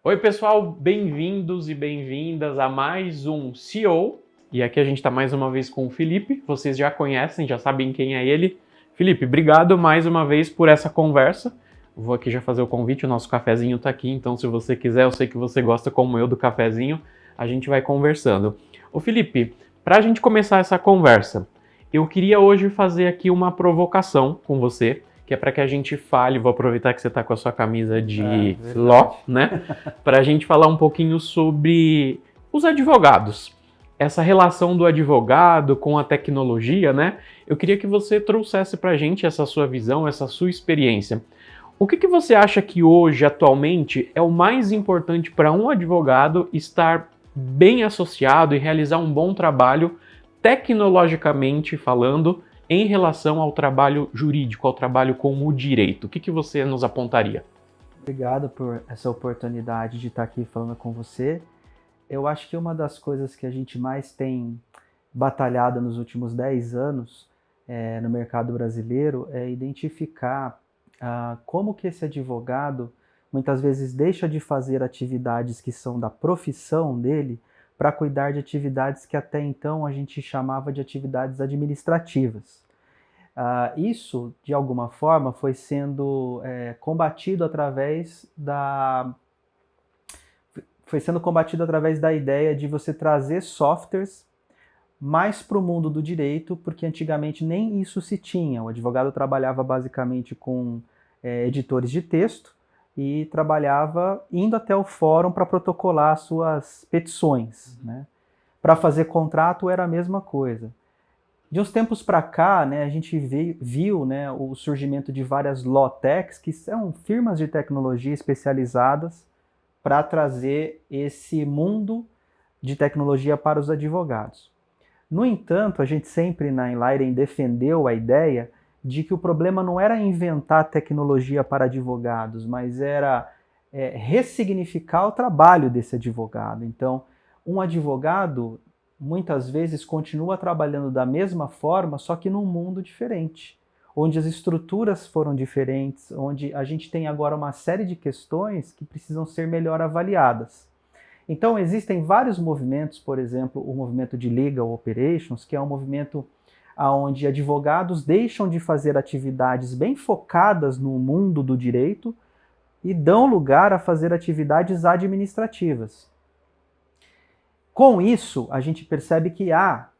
Oi, pessoal, bem-vindos e bem-vindas a mais um CEO. E aqui a gente está mais uma vez com o Felipe. Vocês já conhecem, já sabem quem é ele. Felipe, obrigado mais uma vez por essa conversa. Vou aqui já fazer o convite, o nosso cafezinho está aqui, então se você quiser, eu sei que você gosta como eu do cafezinho, a gente vai conversando. Ô Felipe, para a gente começar essa conversa, eu queria hoje fazer aqui uma provocação com você, que é para que a gente fale, vou aproveitar que você está com a sua camisa de Ló, né? Para a gente falar um pouquinho sobre os advogados. Essa relação do advogado com a tecnologia, né? Eu queria que você trouxesse para a gente essa sua visão, essa sua experiência. O que você acha que hoje, atualmente, é o mais importante para um advogado estar bem associado e realizar um bom trabalho, tecnologicamente falando, em relação ao trabalho jurídico, ao trabalho com o direito? O que você nos apontaria? Obrigado por essa oportunidade de estar aqui falando com você. Eu acho que uma das coisas que a gente mais tem batalhado nos últimos 10 anos no mercado brasileiro é identificar como que esse advogado muitas vezes deixa de fazer atividades que são da profissão dele para cuidar de atividades que até então a gente chamava de atividades administrativas. Isso, de alguma forma, foi sendo combatido através da ideia de você trazer softwares mais para o mundo do direito, porque antigamente nem isso se tinha. O advogado trabalhava basicamente com editores de texto e trabalhava indo até o fórum para protocolar suas petições, né? Para fazer contrato era a mesma coisa. De uns tempos para cá, né, a gente viu, né, o surgimento de várias law techs, que são firmas de tecnologia especializadas para trazer esse mundo de tecnologia para os advogados. No entanto, a gente sempre na Enlighten defendeu a ideia de que o problema não era inventar tecnologia para advogados, mas era ressignificar o trabalho desse advogado. Então, um advogado muitas vezes continua trabalhando da mesma forma, só que num mundo diferente, onde as estruturas foram diferentes, onde a gente tem agora uma série de questões que precisam ser melhor avaliadas. Então existem vários movimentos, por exemplo, o movimento de Legal Operations, que é um movimento onde advogados deixam de fazer atividades bem focadas no mundo do direito e dão lugar a fazer atividades administrativas. Com isso, a gente percebe que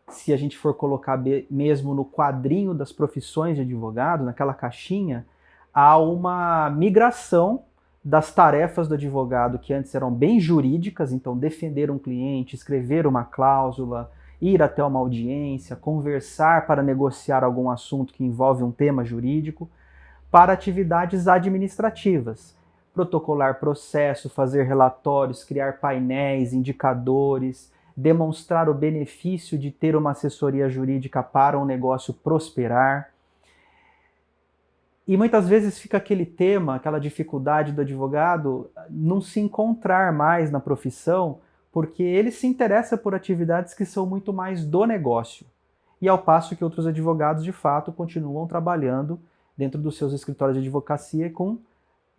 se a gente for colocar mesmo no quadrinho das profissões de advogado, naquela caixinha, há uma migração das tarefas do advogado que antes eram bem jurídicas, então defender um cliente, escrever uma cláusula, ir até uma audiência, conversar para negociar algum assunto que envolve um tema jurídico, para atividades administrativas. Protocolar processo, fazer relatórios, criar painéis, indicadores, demonstrar o benefício de ter uma assessoria jurídica para um negócio prosperar. E muitas vezes fica aquele tema, aquela dificuldade do advogado não se encontrar mais na profissão, porque ele se interessa por atividades que são muito mais do negócio. E ao passo que outros advogados, de fato, continuam trabalhando dentro dos seus escritórios de advocacia com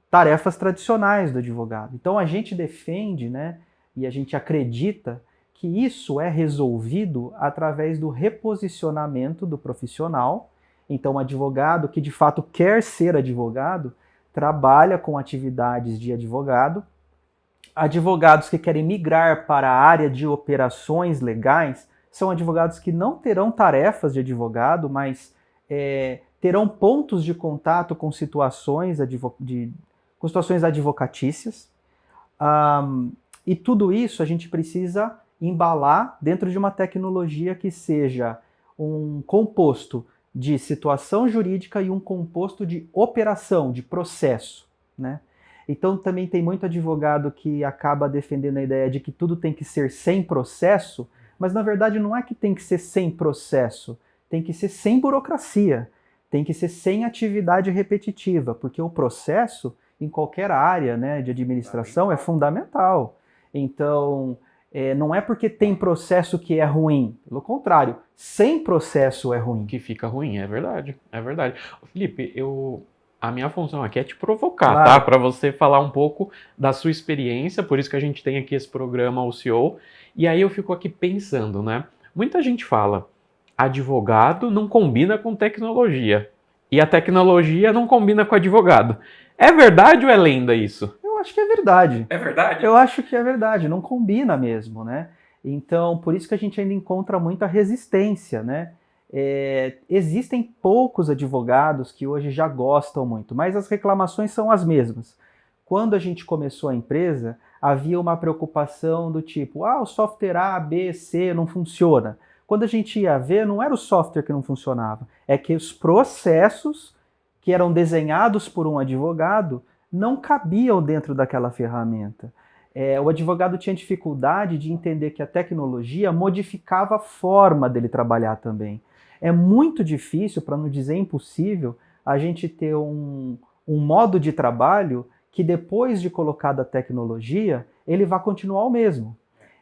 tarefas tradicionais do advogado. Então a gente defende, né, e a gente acredita que isso é resolvido através do reposicionamento do profissional. Então, o advogado que de fato quer ser advogado trabalha com atividades de advogado. Advogados que querem migrar para a área de operações legais são advogados que não terão tarefas de advogado, mas terão pontos de contato com situações advocatícias. E tudo isso a gente precisa embalar dentro de uma tecnologia que seja um composto de situação jurídica e um composto de operação, de processo, né? Então também tem muito advogado que acaba defendendo a ideia de que tudo tem que ser sem processo, mas na verdade não é que tem que ser sem processo, tem que ser sem burocracia, tem que ser sem atividade repetitiva, porque o processo em qualquer área, né, de administração é fundamental. Então, não é porque tem processo que é ruim. Pelo contrário, sem processo é ruim. Que fica ruim, é verdade, é verdade. Felipe, eu A minha função aqui é te provocar, Claro. tá? Para você falar um pouco da sua experiência, por isso que a gente tem aqui esse programa, o CEO. E aí eu fico aqui pensando, né? Muita gente fala, advogado não combina com tecnologia. E a tecnologia não combina com advogado. É verdade ou é lenda isso? Eu acho que é verdade. É verdade? Eu acho que é verdade, não combina mesmo, né? Então, por isso que a gente ainda encontra muita resistência, né? Existem poucos advogados que hoje já gostam muito, mas as reclamações são as mesmas. Quando a gente começou a empresa, havia uma preocupação do tipo, o software A, B, C não funciona. Quando a gente ia ver, não era o software que não funcionava, é que os processos que eram desenhados por um advogado não cabiam dentro daquela ferramenta. O advogado tinha dificuldade de entender que a tecnologia modificava a forma dele trabalhar também. É muito difícil, para não dizer impossível, a gente ter um modo de trabalho que depois de colocada a tecnologia, ele vai continuar o mesmo.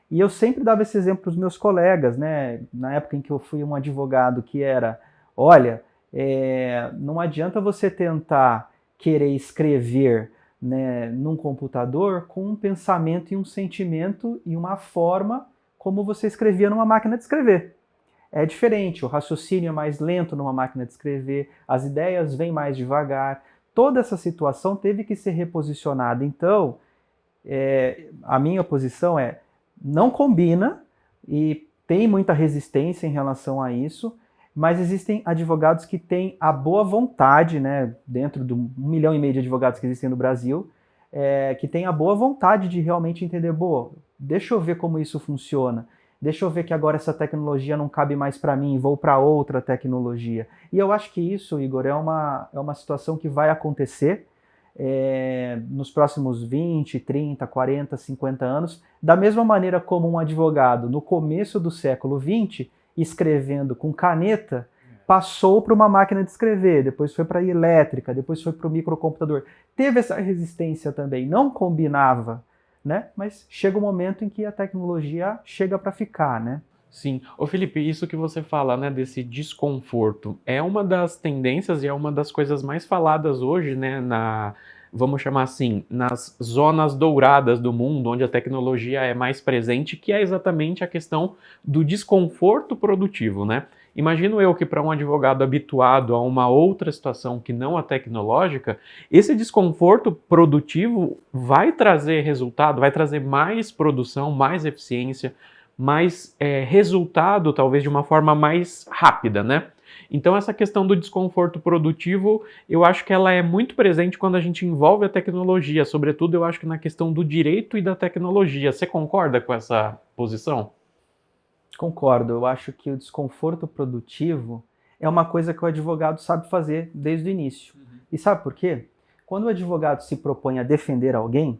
E eu sempre dava esse exemplo para os meus colegas, né? Na época em que eu fui um advogado que era, olha, não adianta você tentar querer escrever, né, num computador com um pensamento e um sentimento e uma forma como você escrevia numa máquina de escrever. É diferente, o raciocínio é mais lento numa máquina de escrever, as ideias vêm mais devagar. Toda essa situação teve que ser reposicionada. Então, a minha posição é, não combina e tem muita resistência em relação a isso, mas existem advogados que têm a boa vontade, né, dentro do 1,5 milhão de advogados que existem no Brasil, que têm a boa vontade de realmente entender, deixa eu ver como isso funciona, deixa eu ver que agora essa tecnologia não cabe mais para mim, vou para outra tecnologia. E eu acho que isso, Igor, é uma situação que vai acontecer nos próximos 20, 30, 40, 50 anos, da mesma maneira como um advogado no começo do século XX, escrevendo com caneta, passou para uma máquina de escrever, depois foi para a elétrica, depois foi para o microcomputador. Teve essa resistência também, não combinava, né? Mas chega um momento em que a tecnologia chega para ficar, né? Sim. Ô Felipe, isso que você fala, né, desse desconforto, é uma das tendências e é uma das coisas mais faladas hoje, né, vamos chamar assim, nas zonas douradas do mundo, onde a tecnologia é mais presente, que é exatamente a questão do desconforto produtivo, né? Imagino eu que para um advogado habituado a uma outra situação que não a tecnológica, esse desconforto produtivo vai trazer resultado, vai trazer mais produção, mais eficiência, mais resultado, talvez de uma forma mais rápida, né? Então essa questão do desconforto produtivo, eu acho que ela é muito presente quando a gente envolve a tecnologia, sobretudo eu acho que na questão do direito e da tecnologia. Você concorda com essa posição? Concordo, eu acho que o desconforto produtivo é uma coisa que o advogado sabe fazer desde o início. E sabe por quê? Quando o advogado se propõe a defender alguém,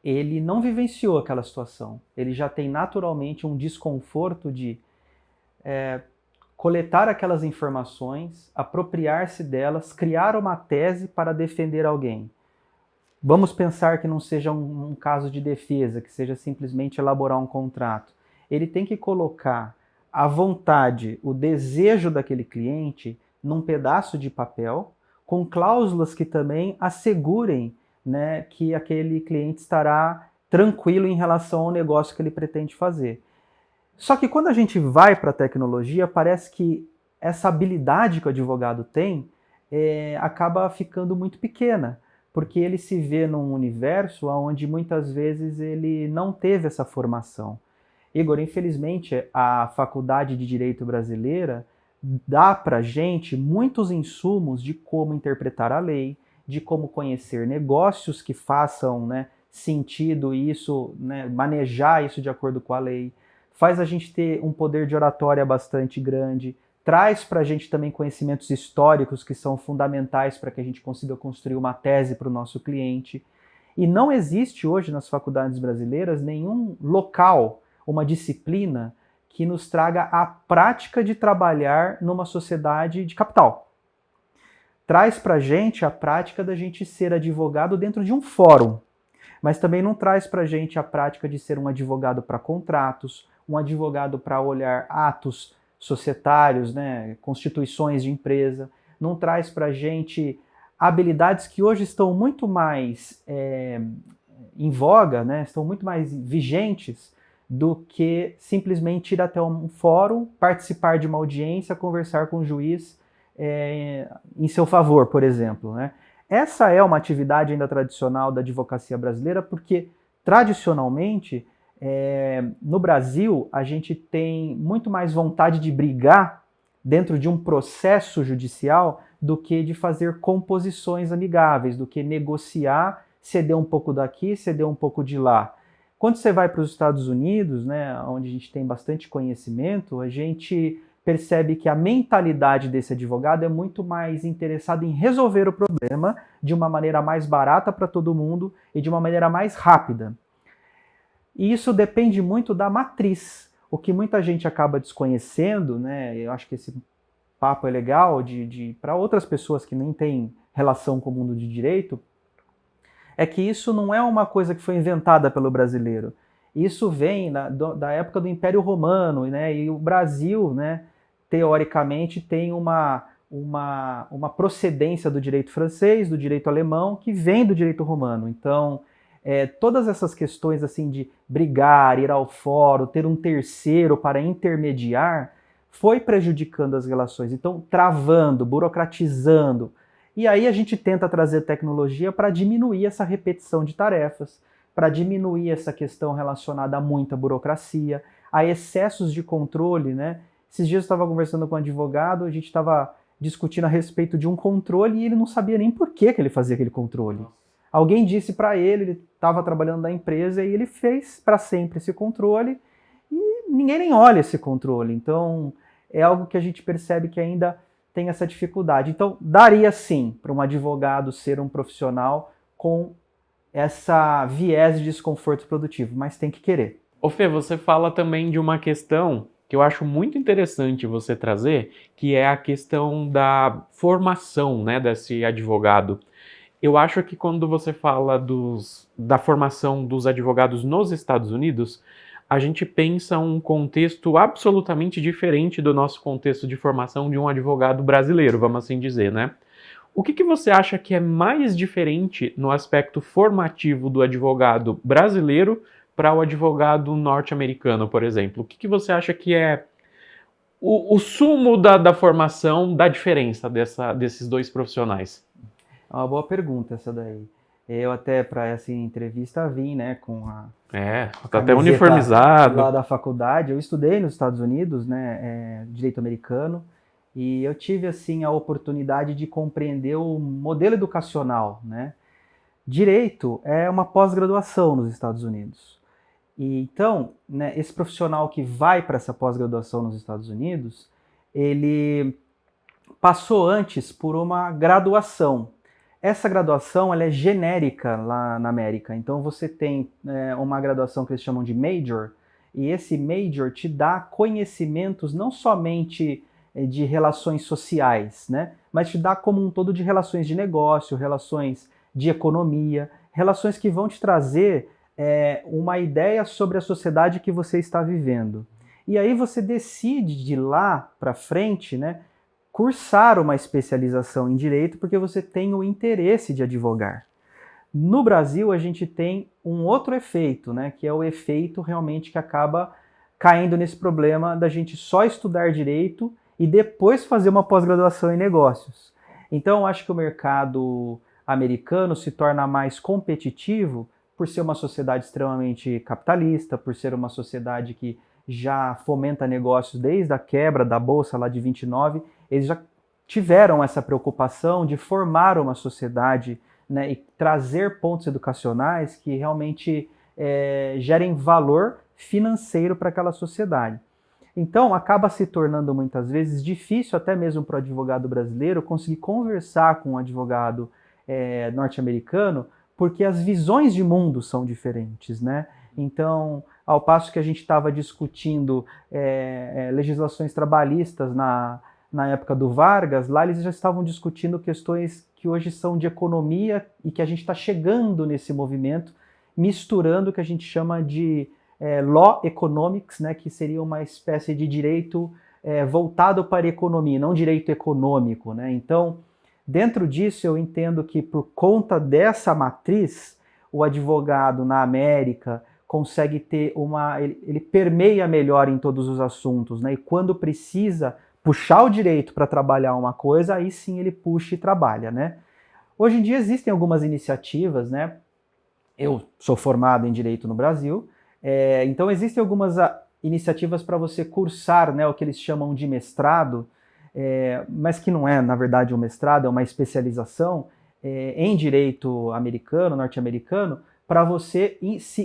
ele não vivenciou aquela situação. Ele já tem naturalmente um desconforto de coletar aquelas informações, apropriar-se delas, criar uma tese para defender alguém. Vamos pensar que não seja um caso de defesa, que seja simplesmente elaborar um contrato. Ele tem que colocar a vontade, o desejo daquele cliente num pedaço de papel, com cláusulas que também assegurem, né, que aquele cliente estará tranquilo em relação ao negócio que ele pretende fazer. Só que quando a gente vai para a tecnologia, parece que essa habilidade que o advogado tem acaba ficando muito pequena, porque ele se vê num universo onde muitas vezes ele não teve essa formação. Igor, infelizmente, a Faculdade de Direito Brasileira dá para a gente muitos insumos de como interpretar a lei, de como conhecer negócios que façam, né, sentido isso, né, manejar isso de acordo com a lei, faz a gente ter um poder de oratória bastante grande, traz para a gente também conhecimentos históricos que são fundamentais para que a gente consiga construir uma tese para o nosso cliente. E não existe hoje nas faculdades brasileiras nenhum local, uma disciplina que nos traga a prática de trabalhar numa sociedade de capital. Traz para a gente a prática da gente ser advogado dentro de um fórum, mas também não traz para a gente a prática de ser um advogado para contratos, um advogado para olhar atos societários, né, constituições de empresa, não traz para a gente habilidades que hoje estão muito mais em voga, né, estão muito mais vigentes do que simplesmente ir até um fórum, participar de uma audiência, conversar com o juiz em seu favor, por exemplo, né? Essa é uma atividade ainda tradicional da advocacia brasileira, porque tradicionalmente no Brasil a gente tem muito mais vontade de brigar dentro de um processo judicial do que de fazer composições amigáveis, do que negociar, ceder um pouco daqui, ceder um pouco de lá. Quando você vai para os Estados Unidos, né, onde a gente tem bastante conhecimento, a gente percebe que a mentalidade desse advogado é muito mais interessada em resolver o problema de uma maneira mais barata para todo mundo e de uma maneira mais rápida. E isso depende muito da matriz. O que muita gente acaba desconhecendo, né, eu acho que esse papo é legal para outras pessoas que nem têm relação com o mundo de direito, é que isso não é uma coisa que foi inventada pelo brasileiro. Isso vem da época do Império Romano, né, e o Brasil, né, teoricamente, tem uma procedência do direito francês, do direito alemão, que vem do direito romano. Então, todas essas questões assim de brigar, ir ao fórum, ter um terceiro para intermediar, foi prejudicando as relações. Então, travando, burocratizando. E aí a gente tenta trazer tecnologia para diminuir essa repetição de tarefas, para diminuir essa questão relacionada a muita burocracia, a excessos de controle, né? Esses dias eu estava conversando com um advogado, a gente estava discutindo a respeito de um controle e ele não sabia nem por que ele fazia aquele controle. Alguém disse para ele estava trabalhando na empresa e ele fez para sempre esse controle e ninguém nem olha esse controle. Então, é algo que a gente percebe que ainda tem essa dificuldade. Então, daria sim para um advogado ser um profissional com essa viés de desconforto produtivo, mas tem que querer. Ô Fê, você fala também de uma questão que eu acho muito interessante você trazer, que é a questão da formação, né, desse advogado. Eu acho que quando você fala da formação dos advogados nos Estados Unidos, a gente pensa um contexto absolutamente diferente do nosso contexto de formação de um advogado brasileiro, vamos assim dizer, né? O que você acha que é mais diferente no aspecto formativo do advogado brasileiro para o advogado norte-americano, por exemplo? O que você acha que é o sumo da formação, da diferença desses dois profissionais? É uma boa pergunta essa daí. Eu até para essa entrevista vim, né, com a tá até uniformizado lá da faculdade. Eu estudei nos Estados Unidos, né, direito americano, e eu tive assim a oportunidade de compreender o modelo educacional, né? Direito é uma pós-graduação nos Estados Unidos. E então, né, esse profissional que vai para essa pós-graduação nos Estados Unidos, ele passou antes por uma graduação. Essa graduação ela é genérica lá na América, então você tem uma graduação que eles chamam de Major, e esse Major te dá conhecimentos não somente de relações sociais, né, mas te dá como um todo de relações de negócio, relações de economia, relações que vão te trazer uma ideia sobre a sociedade que você está vivendo. E aí você decide de lá para frente, né, cursar uma especialização em direito porque você tem o interesse de advogar. No Brasil, a gente tem um outro efeito, né, que é o efeito realmente que acaba caindo nesse problema da gente só estudar direito e depois fazer uma pós-graduação em negócios. Então, eu acho que o mercado americano se torna mais competitivo por ser uma sociedade extremamente capitalista, por ser uma sociedade que já fomenta negócios desde a quebra da Bolsa lá de 29, eles já tiveram essa preocupação de formar uma sociedade, né, e trazer pontos educacionais que realmente gerem valor financeiro para aquela sociedade. Então, acaba se tornando muitas vezes difícil, até mesmo para o advogado brasileiro, conseguir conversar com um advogado norte-americano, porque as visões de mundo são diferentes, né? Então, ao passo que a gente estava discutindo legislações trabalhistas na época do Vargas, lá eles já estavam discutindo questões que hoje são de economia e que a gente está chegando nesse movimento, misturando o que a gente chama de law economics, né, que seria uma espécie de direito voltado para a economia, não direito econômico, né? Então, Dentro disso, eu entendo que por conta dessa matriz, o advogado na América consegue ter ele permeia melhor em todos os assuntos, né? E quando precisa puxar o direito para trabalhar uma coisa, aí sim ele puxa e trabalha, né? Hoje em dia existem algumas iniciativas, né? Eu sou formado em Direito no Brasil, então existem algumas iniciativas para você cursar, né, o que eles chamam de mestrado, mas que não é, na verdade, um mestrado, é uma especialização em Direito americano, norte-americano, para você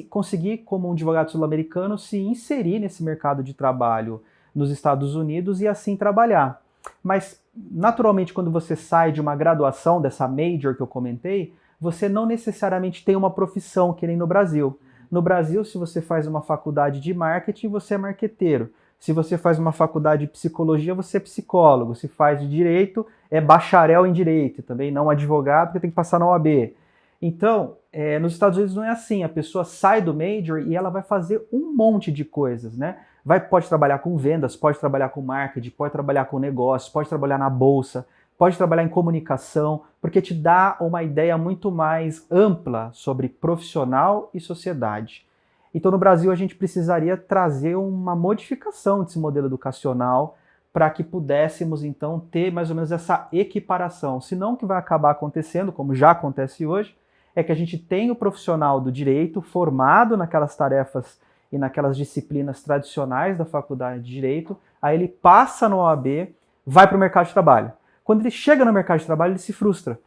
conseguir, como um advogado sul-americano, se inserir nesse mercado de trabalho nos Estados Unidos e assim trabalhar. Mas, naturalmente, quando você sai de uma graduação, dessa major que eu comentei, você não necessariamente tem uma profissão, que nem no Brasil. No Brasil, se você faz uma faculdade de marketing, você é marqueteiro. Se você faz uma faculdade de psicologia, você é psicólogo. Se faz de direito, é bacharel em direito. Também não advogado, porque tem que passar na OAB. Então, nos Estados Unidos não é assim. A pessoa sai do major e ela vai fazer um monte de coisas, né? Pode trabalhar com vendas, pode trabalhar com marketing, pode trabalhar com negócios, pode trabalhar na bolsa, pode trabalhar em comunicação, porque te dá uma ideia muito mais ampla sobre profissional e sociedade. Então, no Brasil, a gente precisaria trazer uma modificação desse modelo educacional para que pudéssemos, então, ter mais ou menos essa equiparação. Senão, o que vai acabar acontecendo, como já acontece hoje, é que a gente tem o profissional do direito formado naquelas tarefas e naquelas disciplinas tradicionais da faculdade de direito, aí ele passa no OAB, vai para o mercado de trabalho. Quando ele chega no mercado de trabalho, ele se frustra.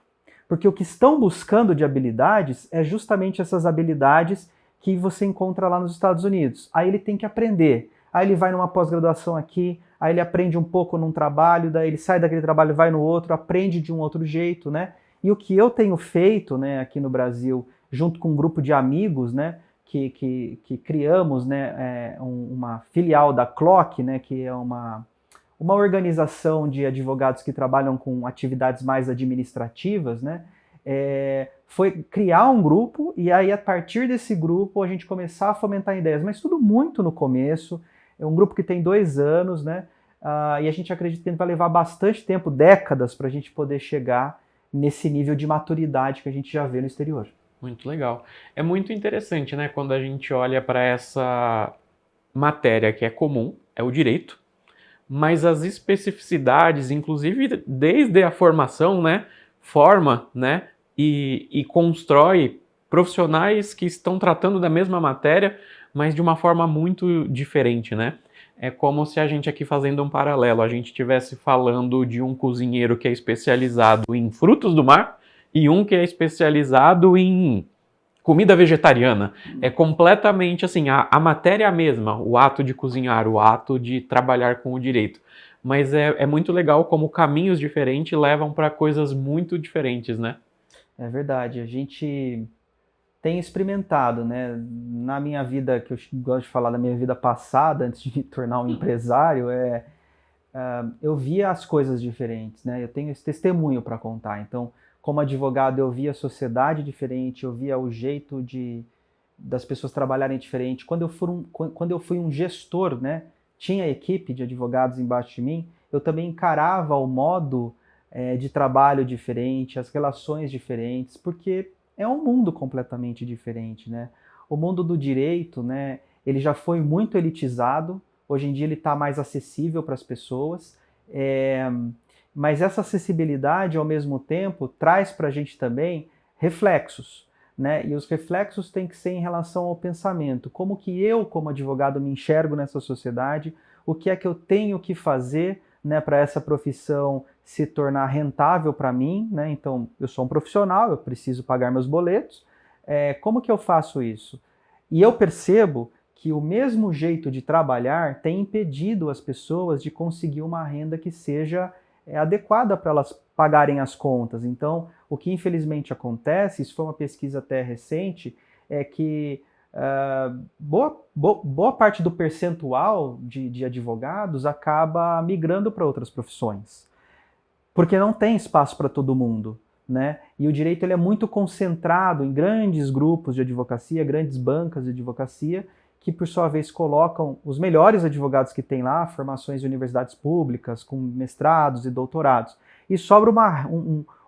Porque o que estão buscando de habilidades é justamente essas habilidades que você encontra lá nos Estados Unidos. Aí ele tem que aprender. Aí ele vai numa pós-graduação aqui, aí ele aprende um pouco num trabalho, daí ele sai daquele trabalho, vai no outro, aprende de um outro jeito, né? E o que eu tenho feito, né, aqui no Brasil, junto com um grupo de amigos, né, que criamos, né, uma filial da CLOC, né, que é uma organização de advogados que trabalham com atividades mais administrativas, né, foi criar um grupo e aí a partir desse grupo a gente começar a fomentar ideias, mas tudo muito no começo. É um grupo que tem 2 anos, né, e a gente acredita que vai levar bastante tempo, décadas, para a gente poder chegar nesse nível de maturidade que a gente já vê no exterior. Muito legal. É muito interessante, né, quando a gente olha para essa matéria que é comum, é o direito, mas as especificidades, inclusive desde a formação, né, forma, né, e constrói profissionais que estão tratando da mesma matéria, mas de uma forma muito diferente, né? É como se a gente aqui fazendo um paralelo, a gente estivesse falando de um cozinheiro que é especializado em frutos do mar e um que é especializado em comida vegetariana. É completamente assim, a matéria é a mesma, o ato de cozinhar, o ato de trabalhar com o direito. Mas é muito legal como caminhos diferentes levam para coisas muito diferentes, né? É verdade, a gente tem experimentado, né? Na minha vida, que eu gosto de falar da minha vida passada, antes de me tornar um empresário, eu via as coisas diferentes, né? Eu tenho esse testemunho para contar. Então, como advogado, eu via a sociedade diferente, eu via o jeito das pessoas trabalharem diferente. Quando eu fui um gestor, né? Tinha equipe de advogados embaixo de mim, eu também encarava o modo de trabalho diferente, as relações diferentes, porque é um mundo completamente diferente, né? O mundo do direito, né, ele já foi muito elitizado, hoje em dia ele está mais acessível para as pessoas, mas essa acessibilidade, ao mesmo tempo, traz para a gente também reflexos, né? E os reflexos têm que ser em relação ao pensamento. Como que eu, como advogado, me enxergo nessa sociedade? O que é que eu tenho que fazer, né, para essa profissão se tornar rentável para mim, né? Então, eu sou um profissional, eu preciso pagar meus boletos. Como que eu faço isso? E eu percebo que o mesmo jeito de trabalhar tem impedido as pessoas de conseguir uma renda que seja adequada para elas pagarem as contas. Então, o que infelizmente acontece, isso foi uma pesquisa até recente, é que boa parte do percentual de advogados acaba migrando para outras profissões, porque não tem espaço para todo mundo, né? E o direito ele é muito concentrado em grandes grupos de advocacia, grandes bancas de advocacia, que por sua vez colocam os melhores advogados que tem lá, formações de universidades públicas, com mestrados e doutorados. E sobra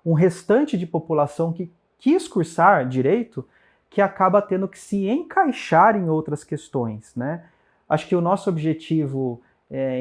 um um restante de população que quis cursar direito, que acaba tendo que se encaixar em outras questões, né? Acho que o nosso objetivo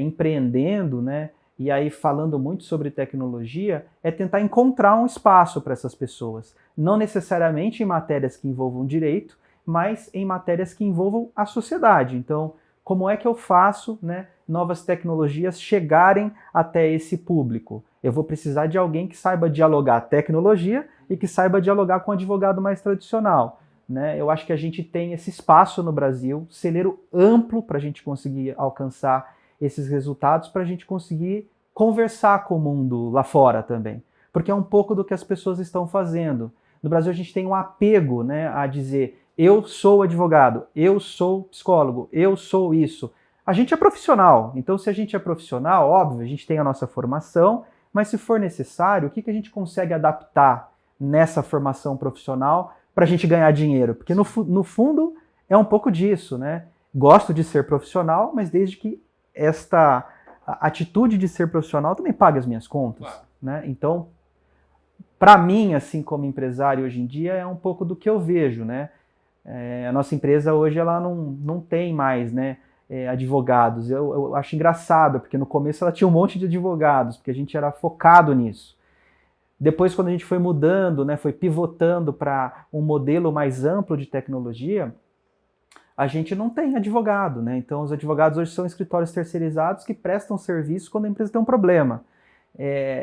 empreendendo, né, e aí falando muito sobre tecnologia, é tentar encontrar um espaço para essas pessoas. Não necessariamente em matérias que envolvam direito, mas em matérias que envolvam a sociedade. Então, como é que eu faço, né, novas tecnologias chegarem até esse público? Eu vou precisar de alguém que saiba dialogar tecnologia e que saiba dialogar com o advogado mais tradicional, né? Eu acho que a gente tem esse espaço no Brasil, celeiro amplo para a gente conseguir alcançar esses resultados, para a gente conseguir conversar com o mundo lá fora também. Porque é um pouco do que as pessoas estão fazendo. No Brasil a gente tem um apego, né, a dizer eu sou advogado, eu sou psicólogo, eu sou isso. A gente é profissional, então se a gente é profissional, óbvio, a gente tem a nossa formação, mas se for necessário, o que a gente consegue adaptar nessa formação profissional para a gente ganhar dinheiro? Porque no fundo é um pouco disso, né? Gosto de ser profissional, mas desde que esta atitude de ser profissional também pague as minhas contas, claro, né? Então, para mim, assim como empresário hoje em dia, é um pouco do que eu vejo, né? A nossa empresa hoje ela não tem mais, né, advogados. Eu acho engraçado, porque no começo ela tinha um monte de advogados, porque a gente era focado nisso. Depois, quando a gente foi mudando, né, foi pivotando para um modelo mais amplo de tecnologia, a gente não tem advogado, né? Então, os advogados hoje são escritórios terceirizados que prestam serviço quando a empresa tem um problema.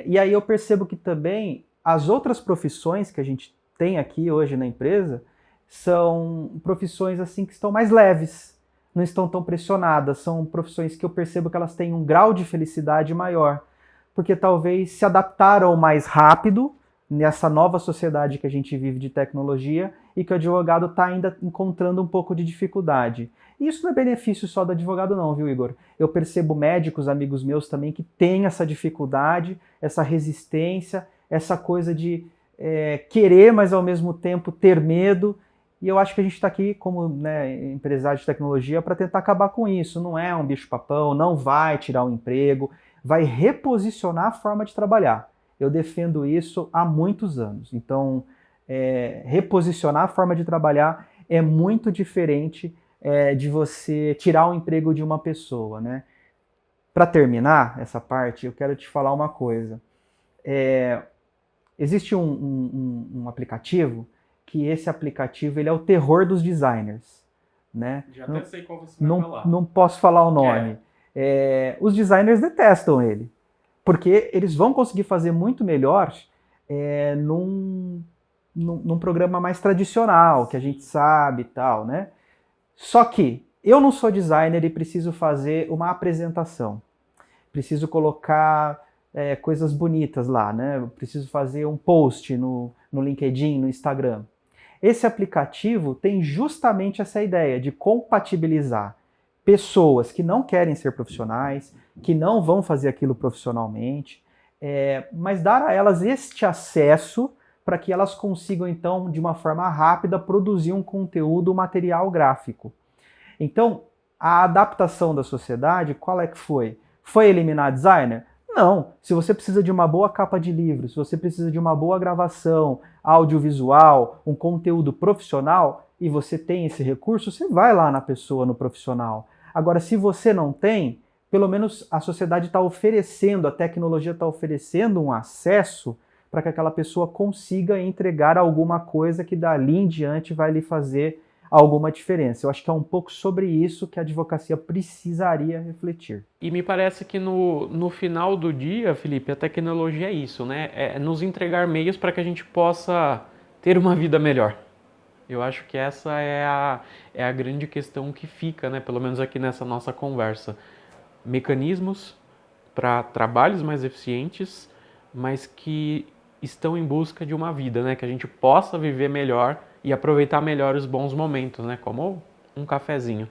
E aí eu percebo que também as outras profissões que a gente tem aqui hoje na empresa são profissões assim que estão mais leves, não estão tão pressionadas, são profissões que eu percebo que elas têm um grau de felicidade maior, porque talvez se adaptaram mais rápido nessa nova sociedade que a gente vive de tecnologia e que o advogado está ainda encontrando um pouco de dificuldade. E isso não é benefício só do advogado não, viu, Igor? Eu percebo médicos, amigos meus também, que têm essa dificuldade, essa resistência, essa coisa de querer, mas ao mesmo tempo ter medo. E eu acho que a gente está aqui como, né, empresário de tecnologia para tentar acabar com isso. Não é um bicho-papão, não vai tirar o emprego, vai reposicionar a forma de trabalhar. Eu defendo isso há muitos anos. Então, reposicionar a forma de trabalhar é muito diferente de você tirar o emprego de uma pessoa, né? Para terminar essa parte, eu quero te falar uma coisa. Existe um aplicativo que esse aplicativo ele é o terror dos designers, né? Já até sei qual você vai falar. Não posso falar o nome. Os designers detestam ele, porque eles vão conseguir fazer muito melhor num programa mais tradicional, que a gente sabe e tal, né? Só que eu não sou designer e preciso fazer uma apresentação. Preciso colocar coisas bonitas lá, né? Eu preciso fazer um post no LinkedIn, no Instagram. Esse aplicativo tem justamente essa ideia de compatibilizar pessoas que não querem ser profissionais, que não vão fazer aquilo profissionalmente, mas dar a elas este acesso para que elas consigam, então, de uma forma rápida, produzir um conteúdo, um material gráfico. Então, a adaptação da sociedade, qual é que foi? Foi eliminar designer? Não. Se você precisa de uma boa capa de livro, se você precisa de uma boa gravação, audiovisual, um conteúdo profissional, e você tem esse recurso, você vai lá na pessoa, no profissional. Agora, se você não tem, pelo menos a sociedade está oferecendo, a tecnologia está oferecendo um acesso para que aquela pessoa consiga entregar alguma coisa que dali em diante vai lhe fazer alguma diferença. Eu acho que é um pouco sobre isso que a advocacia precisaria refletir. E me parece que no final do dia, Felipe, a tecnologia é isso, né? É nos entregar meios para que a gente possa ter uma vida melhor. Eu acho que essa é a grande questão que fica, né? Pelo menos aqui nessa nossa conversa. Mecanismos para trabalhos mais eficientes, mas que estão em busca de uma vida, né? Que a gente possa viver melhor e aproveitar melhor os bons momentos, né? Como um cafezinho.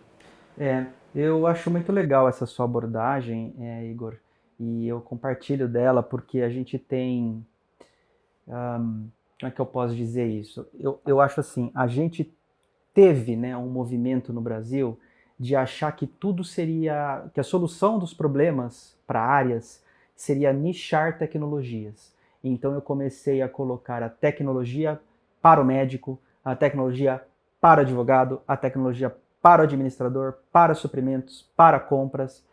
Eu acho muito legal essa sua abordagem, Igor, e eu compartilho dela porque a gente tem... como é que eu posso dizer isso? Eu acho assim, a gente teve, né, um movimento no Brasil de achar que tudo seria... que a solução dos problemas para áreas seria nichar tecnologias. Então eu comecei a colocar a tecnologia para o médico, a tecnologia para o advogado, a tecnologia para o administrador, para suprimentos, para compras,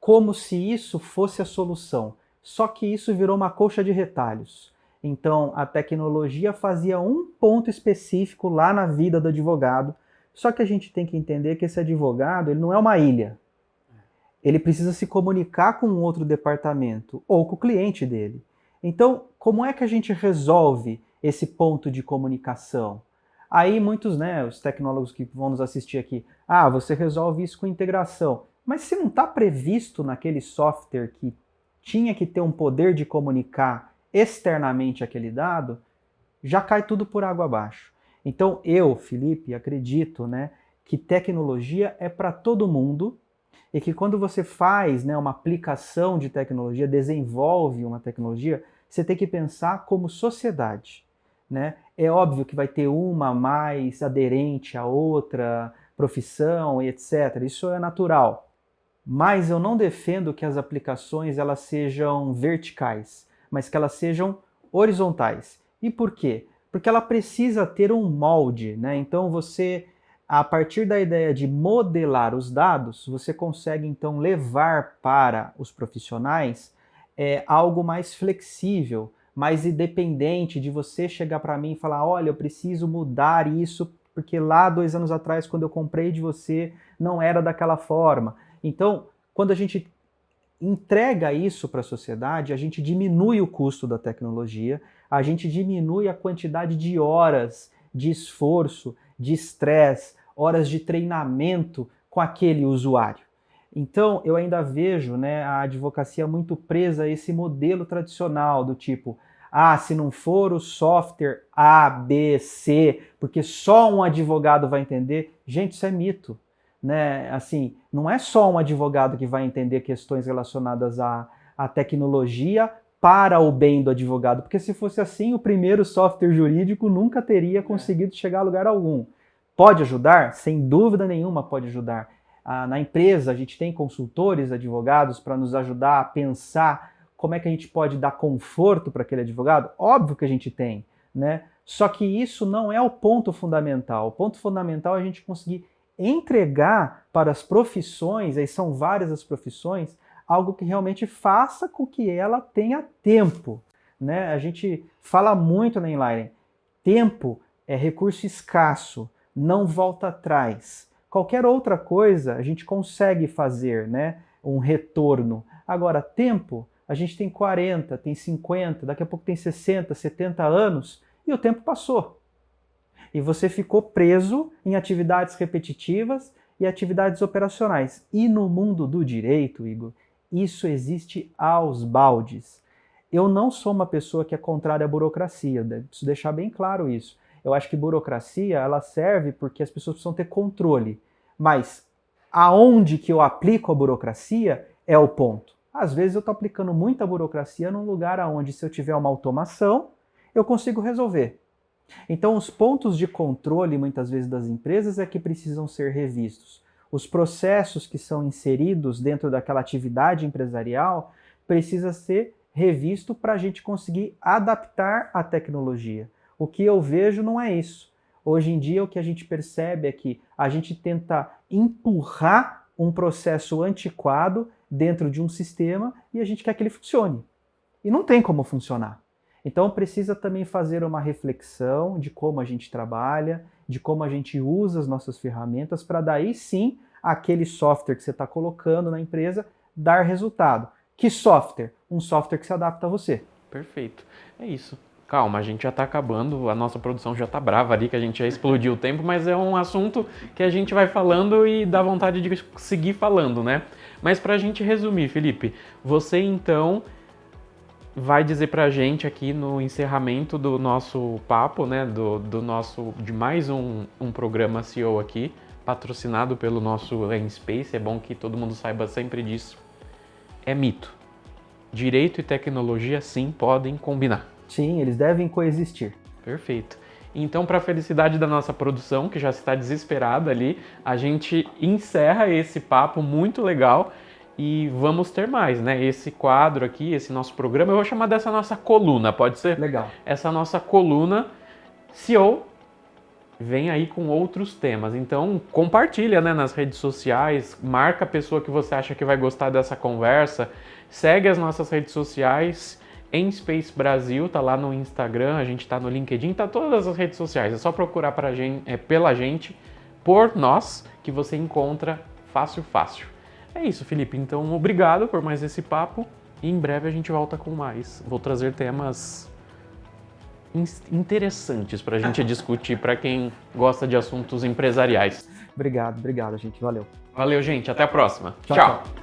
como se isso fosse a solução. Só que isso virou uma colcha de retalhos. Então a tecnologia fazia um ponto específico lá na vida do advogado, só que a gente tem que entender que esse advogado ele não é uma ilha. Ele precisa se comunicar com um outro departamento ou com o cliente dele. Então, como é que a gente resolve esse ponto de comunicação? Aí muitos, os tecnólogos que vão nos assistir aqui, você resolve isso com integração. Mas se não está previsto naquele software que tinha que ter um poder de comunicar externamente aquele dado, já cai tudo por água abaixo. Então eu, Felipe, acredito que tecnologia é para todo mundo, e que quando você faz uma aplicação de tecnologia, desenvolve uma tecnologia, você tem que pensar como sociedade. É óbvio que vai ter uma mais aderente à outra profissão e etc. Isso é natural. Mas eu não defendo que as aplicações elas sejam verticais, mas que elas sejam horizontais. E por quê? Porque ela precisa ter um molde. Então você, a partir da ideia de modelar os dados, você consegue então levar para os profissionais algo mais flexível, mais independente de você chegar para mim e falar, olha, eu preciso mudar isso, porque lá 2 anos atrás, quando eu comprei de você, não era daquela forma. Então, quando a gente entrega isso para a sociedade, a gente diminui o custo da tecnologia, a gente diminui a quantidade de horas de esforço, de estresse, horas de treinamento com aquele usuário. Então, eu ainda vejo a advocacia muito presa a esse modelo tradicional do tipo, se não for o software A, B, C, porque só um advogado vai entender. Gente, isso é mito. Assim, não é só um advogado que vai entender questões relacionadas à tecnologia para o bem do advogado, porque se fosse assim, o primeiro software jurídico nunca teria conseguido chegar a lugar algum. Pode ajudar? Sem dúvida nenhuma pode ajudar. Na empresa, a gente tem consultores, advogados, para nos ajudar a pensar como é que a gente pode dar conforto para aquele advogado. Óbvio que a gente tem, Só que isso não é o ponto fundamental. O ponto fundamental é a gente conseguir entregar para as profissões, aí são várias as profissões, algo que realmente faça com que ela tenha tempo. A gente fala muito na Enlighten, tempo é recurso escasso, não volta atrás. Qualquer outra coisa a gente consegue fazer, um retorno. Agora, tempo, a gente tem 40, tem 50, daqui a pouco tem 60, 70 anos e o tempo passou. E você ficou preso em atividades repetitivas e atividades operacionais. E no mundo do direito, Igor, isso existe aos baldes. Eu não sou uma pessoa que é contrária à burocracia, preciso deixar bem claro isso. Eu acho que burocracia ela serve porque as pessoas precisam ter controle. Mas aonde que eu aplico a burocracia é o ponto. Às vezes eu estou aplicando muita burocracia num lugar onde, se eu tiver uma automação, eu consigo resolver. Então, os pontos de controle, muitas vezes, das empresas é que precisam ser revistos. Os processos que são inseridos dentro daquela atividade empresarial precisa ser revisto para a gente conseguir adaptar a tecnologia. O que eu vejo não é isso. Hoje em dia, o que a gente percebe é que a gente tenta empurrar um processo antiquado dentro de um sistema e a gente quer que ele funcione. E não tem como funcionar. Então precisa também fazer uma reflexão de como a gente trabalha, de como a gente usa as nossas ferramentas para daí sim aquele software que você está colocando na empresa dar resultado. Que software? Um software que se adapta a você. Perfeito. É isso. Calma, a gente já está acabando, a nossa produção já está brava ali, que a gente já explodiu o tempo, mas é um assunto que a gente vai falando e dá vontade de seguir falando, Mas para a gente resumir, Felipe, você então vai dizer pra gente aqui no encerramento do nosso papo, de mais um programa CEO aqui, patrocinado pelo nosso Space, é bom que todo mundo saiba sempre disso. É mito. Direito e tecnologia sim podem combinar. Sim, eles devem coexistir. Perfeito. Então, para a felicidade da nossa produção, que já está desesperada ali, a gente encerra esse papo muito legal E vamos ter mais, né? Esse quadro aqui, esse nosso programa, eu vou chamar dessa nossa coluna, pode ser? Legal. Essa nossa coluna CEO vem aí com outros temas. Então, compartilha, né, nas redes sociais, marca a pessoa que você acha que vai gostar dessa conversa, segue as nossas redes sociais, Enspace Brasil, tá lá no Instagram, a gente tá no LinkedIn, tá todas as redes sociais. É só procurar pela gente, por nós, que você encontra fácil. É isso, Felipe. Então, obrigado por mais esse papo e em breve a gente volta com mais. Vou trazer temas interessantes para a gente discutir para quem gosta de assuntos empresariais. Obrigado, gente. Valeu. Valeu, gente. Até a próxima. Tchau.